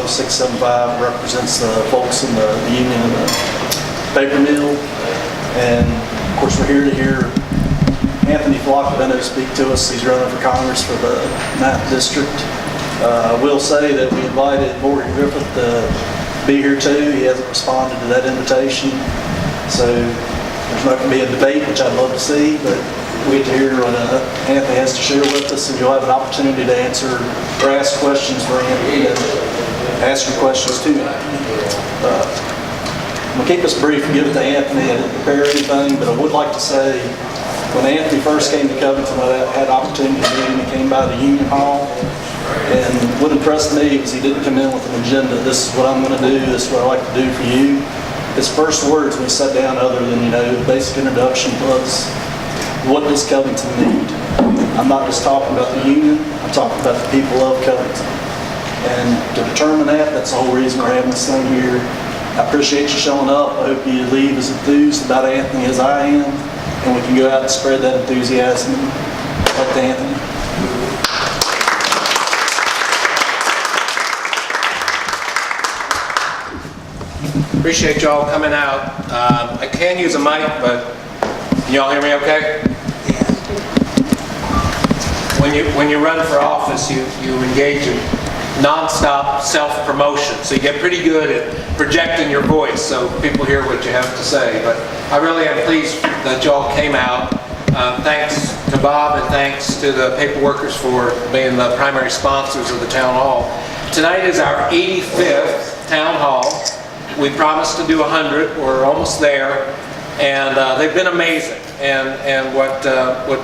Local 675 represents the folks in the union and the paper mill. And of course, we're here to hear Anthony Flaccavento speak to us. He's running for Congress for the 9th District. I will say that we invited Morgan Griffith to be here too. He hasn't responded to that invitation. So there's not going to be a debate, which I'd love to see, but we get to hear what Anthony has to share with us, and you'll have an opportunity to answer or ask questions for Anthony and ask your questions to him. I'm going to keep this brief and give it to Anthony. I didn't prepare anything, but I would like to say when Anthony first came to Covington, I had the opportunity to meet him. He came by the Union Hall, and what impressed me was he didn't come in with an agenda. This is what I'm going to do. This is what I like to do for you. His first words when he sat down, other than, the basic introduction, was, what does Covington need? I'm not just talking about the union, I'm talking about the people of Covington. And to determine that, that's the whole reason we're having this thing here. I appreciate you showing up. I hope you leave as enthused about Anthony as I am, and we can go out and spread that enthusiasm. Back to Anthony. Appreciate y'all coming out. I can use a mic, but can y'all hear me okay? When you run for office, you engage in non-stop self-promotion, so you get pretty good at projecting your voice so people hear what you have to say. But I really am pleased that y'all came out. Thanks to Bob and thanks to the paper workers for being the primary sponsors of the town hall. Tonight is our 85th town hall. We promised to do 100. We're almost there, and they've been amazing. And what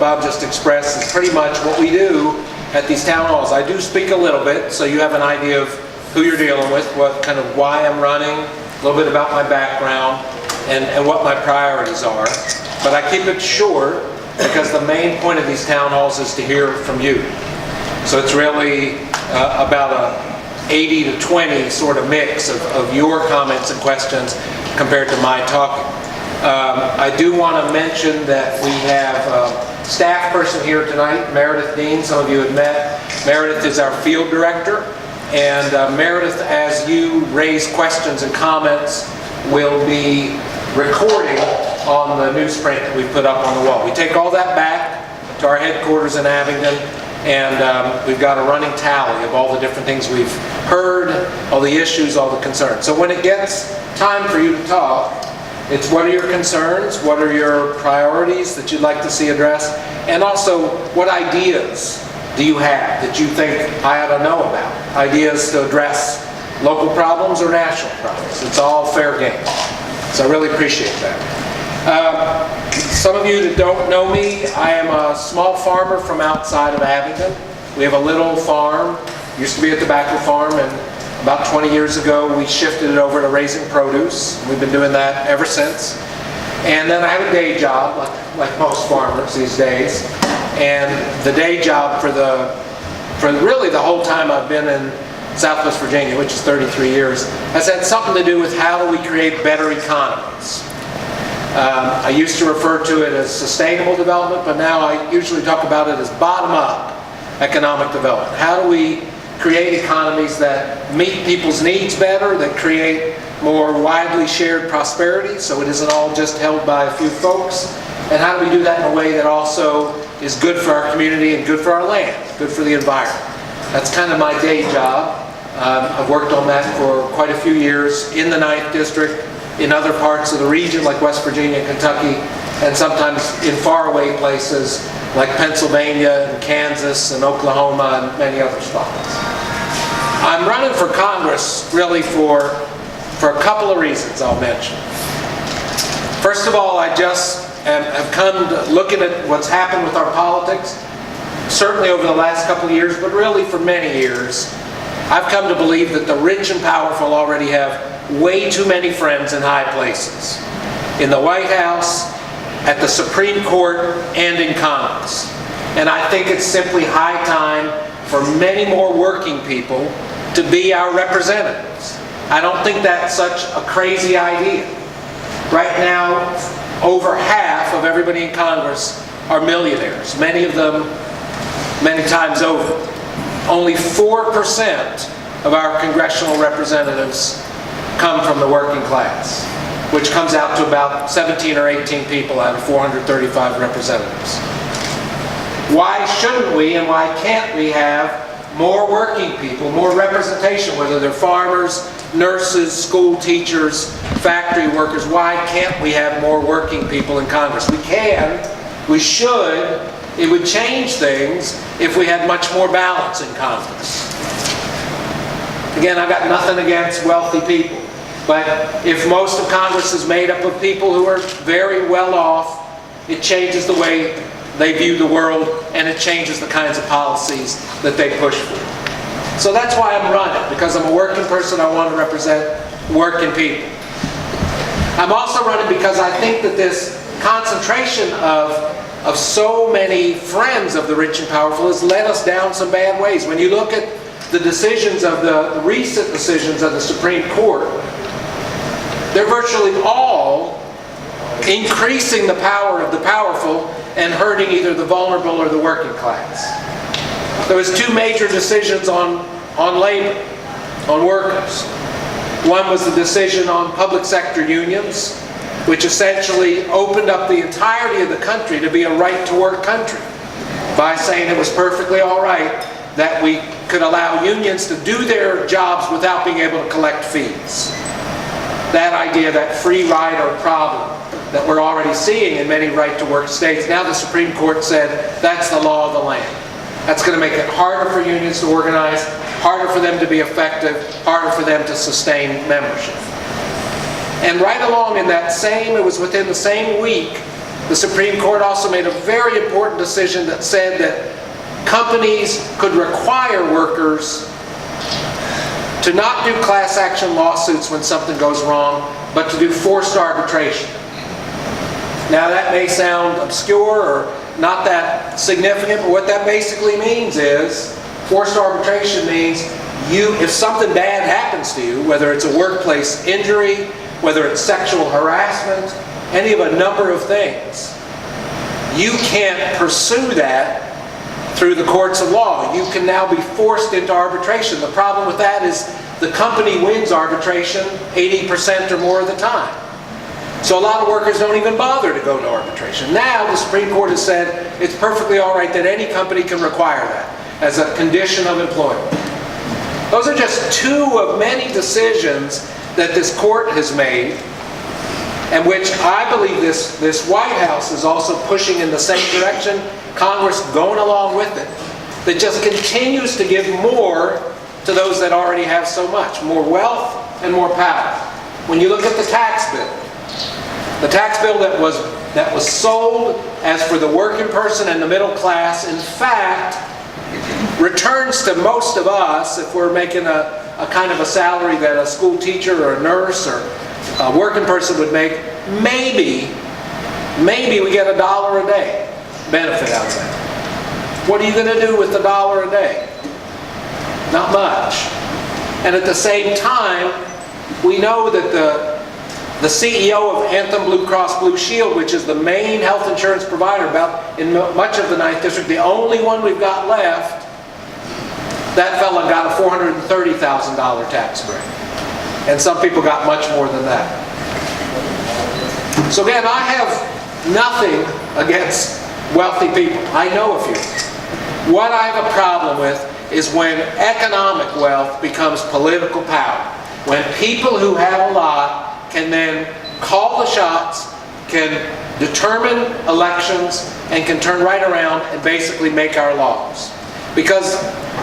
Bob just expressed is pretty much what we do at these town halls. I do speak a little bit, so you have an idea of who you're dealing with, what kind of why I'm running, a little bit about my background, and what my priorities are. But I keep it short because the main point of these town halls is to hear from you. So it's really about a 80 to 20 sort of mix of your comments and questions compared to my talking. I do want to mention that we have a staff person here tonight, Meredith Dean. Some of you have met. Meredith is our field director. And Meredith, as you raise questions and comments, will be recording on the newsprint that we put up on the wall. We take all that back to our headquarters in Abingdon, and we've got a running tally of all the different things we've heard, all the issues, all the concerns. So when it gets time for you to talk, it's what are your concerns, what are your priorities that you'd like to see addressed, and also what ideas do you have that you think I ought to know about? Ideas to address local problems or national problems. It's all fair game. So I really appreciate that. Some of you that don't know me, I am a small farmer from outside of Abingdon. We have a little farm, used to be a tobacco farm, and about 20 years ago we shifted it over to raising produce. We've been doing that ever since. And then I have a day job, like most farmers these days. And the day job for really the whole time I've been in Southwest Virginia, which is 33 years, has had something to do with how do we create better economies. I used to refer to it as sustainable development, but now I usually talk about it as bottom-up economic development. How do we create economies that meet people's needs better, that create more widely shared prosperity, so it isn't all just held by a few folks? And how do we do that in a way that also is good for our community and good for our land, good for the environment? That's kind of my day job. I've worked on that for quite a few years in the 9th District, in other parts of the region like West Virginia and Kentucky, and sometimes in faraway places like Pennsylvania and Kansas and Oklahoma and many other spots. I'm running for Congress really for a couple of reasons I'll mention. First of all, I just have come to looking at what's happened with our politics, certainly over the last couple of years, but really for many years. I've come to believe that the rich and powerful already have way too many friends in high places. In the White House, at the Supreme Court, and in Congress. And I think it's simply high time for many more working people to be our representatives. I don't think that's such a crazy idea. Right now, over half of everybody in Congress are millionaires, many of them many times over. Only 4% of our congressional representatives come from the working class, which comes out to about 17 or 18 people out of 435 representatives. Why shouldn't we and why can't we have more working people, more representation, whether they're farmers, nurses, school teachers, factory workers? Why can't we have more working people in Congress? We can, we should. It would change things if we had much more balance in Congress. Again, I've got nothing against wealthy people, but if most of Congress is made up of people who are very well off, it changes the way they view the world, and it changes the kinds of policies that they push for. So that's why I'm running, because I'm a working person. I want to represent working people. I'm also running because I think that this concentration of so many friends of the rich and powerful has led us down some bad ways. When you look at the decisions of the recent decisions of the Supreme Court, they're virtually all increasing the power of the powerful and hurting either the vulnerable or the working class. There was two major decisions on labor, on workers. One was the decision on public sector unions, which essentially opened up the entirety of the country to be a right-to-work country by saying it was perfectly all right that we could allow unions to do their jobs without being able to collect fees. That idea, that free rider problem that we're already seeing in many right-to-work states, now the Supreme Court said that's the law of the land. That's going to make it harder for unions to organize, harder for them to be effective, harder for them to sustain membership. And right along in that same, it was within the same week, the Supreme Court also made a very important decision that said that companies could require workers to not do class action lawsuits when something goes wrong, but to do forced arbitration. Now that may sound obscure or not that significant, but what that basically means is, forced arbitration means if something bad happens to you, whether it's a workplace injury, whether it's sexual harassment, any of a number of things, you can't pursue that through the courts of law. You can now be forced into arbitration. The problem with that is the company wins arbitration 80% or more of the time. So a lot of workers don't even bother to go to arbitration. Now the Supreme Court has said it's perfectly all right that any company can require that as a condition of employment. Those are just two of many decisions that this court has made, and which I believe this White House is also pushing in the same direction, Congress going along with it, that just continues to give more to those that already have so much, more wealth and more power. When you look at the tax bill that was sold as for the working person and the middle class, in fact, returns to most of us, if we're making a kind of a salary that a school teacher or a nurse or a working person would make, maybe we get $1 a day benefit out of that. What are you going to do with the $1 a day? Not much. And at the same time, we know that the CEO of Anthem Blue Cross Blue Shield, which is the main health insurance provider in much of the 9th District, the only one we've got left, that fella got a $430,000 tax break. And some people got much more than that. So again, I have nothing against wealthy people. I know a few. What I have a problem with is when economic wealth becomes political power. When people who have a lot can then call the shots, can determine elections, and can turn right around and basically make our laws. Because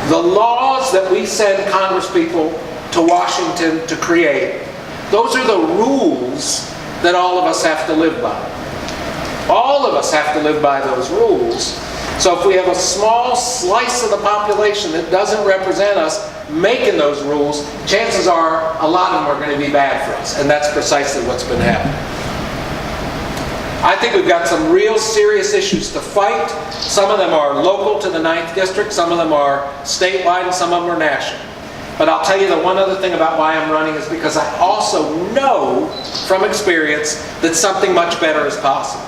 the laws that we send congresspeople to Washington to create, those are the rules that all of us have to live by. All of us have to live by those rules. So if we have a small slice of the population that doesn't represent us making those rules, chances are a lot of them are going to be bad for us. And that's precisely what's been happening. I think we've got some real serious issues to fight. Some of them are local to the 9th District, some of them are statewide, and some of them are national. But I'll tell you the one other thing about why I'm running is because I also know from experience that something much better is possible.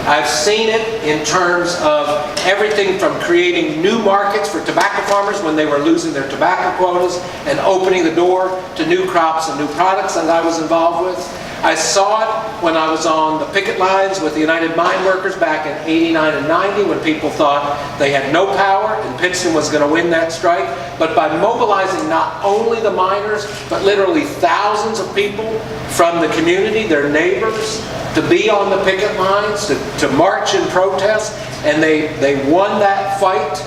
I've seen it in terms of everything from creating new markets for tobacco farmers when they were losing their tobacco quotas and opening the door to new crops and new products that I was involved with. I saw it when I was on the picket lines with the United Mine Workers back in '89 and '90 when people thought they had no power and Pittston was going to win that strike. But by mobilizing not only the miners, but literally thousands of people from the community, their neighbors, to be on the picket lines, to march and protest, and they won that fight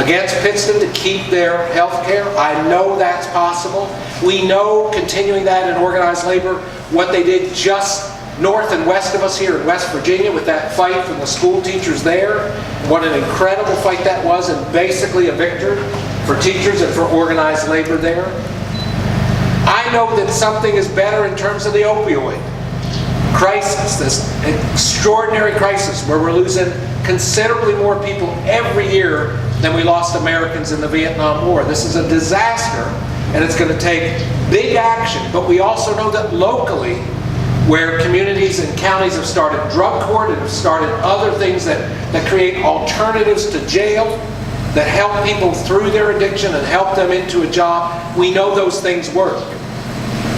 against Pittston to keep their health care. I know that's possible. We know, continuing that in organized labor, what they did just north and west of us here in West Virginia with that fight from the school teachers there. What an incredible fight that was, and basically a victory for teachers and for organized labor there. I know that something is better in terms of the opioid crisis, this extraordinary crisis where we're losing considerably more people every year than we lost Americans in the Vietnam War. This is a disaster, and it's going to take big action. But we also know that locally, where communities and counties have started drug court and have started other things that create alternatives to jail, that help people through their addiction and help them into a job, we know those things work.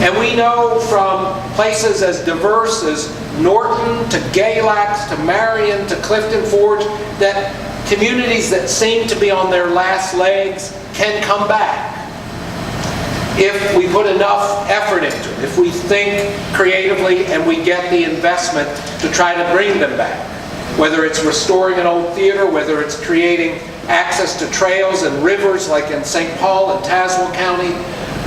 And we know from places as diverse as Norton to Galax to Marion to Clifton Forge that communities that seem to be on their last legs can come back if we put enough effort into it, if we think creatively and we get the investment to try to bring them back. Whether it's restoring an old theater, whether it's creating access to trails and rivers like in St. Paul and Tazewell County,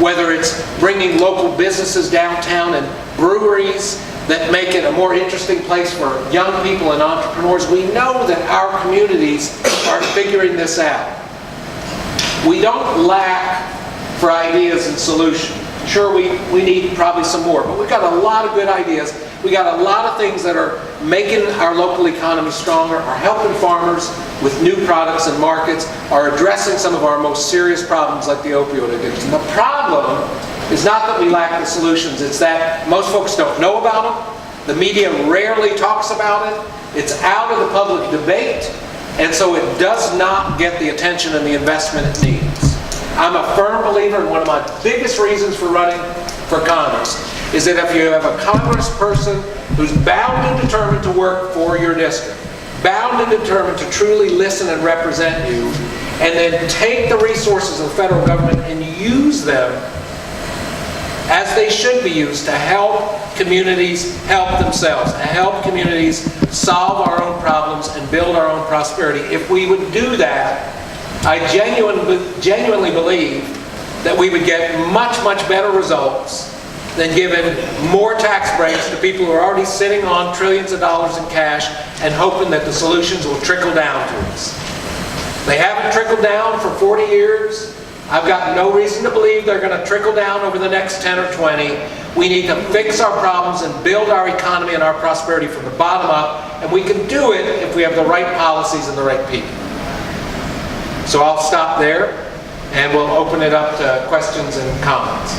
whether it's bringing local businesses downtown and breweries that make it a more interesting place for young people and entrepreneurs. We know that our communities are figuring this out. We don't lack for ideas and solutions. Sure, we need probably some more, but we've got a lot of good ideas. We got a lot of things that are making our local economy stronger, are helping farmers with new products and markets, are addressing some of our most serious problems like the opioid addiction. The problem is not that we lack the solutions, it's that most folks don't know about them. The media rarely talks about it. It's out of the public debate, and so it does not get the attention and the investment it needs. I'm a firm believer, and one of my biggest reasons for running for Congress is that if you have a congressperson who's bound and determined to work for your district, bound and determined to truly listen and represent you, and then take the resources of the federal government and use them as they should be used to help communities help themselves, to help communities solve our own problems and build our own prosperity. If we would do that, I genuinely believe that we would get much, much better results than giving more tax breaks to people who are already sitting on trillions of dollars in cash and hoping that the solutions will trickle down to us. They haven't trickled down for 40 years. I've got no reason to believe they're going to trickle down over the next 10 or 20. We need to fix our problems and build our economy and our prosperity from the bottom up, and we can do it if we have the right policies and the right people. So I'll stop there, and we'll open it up to questions and comments.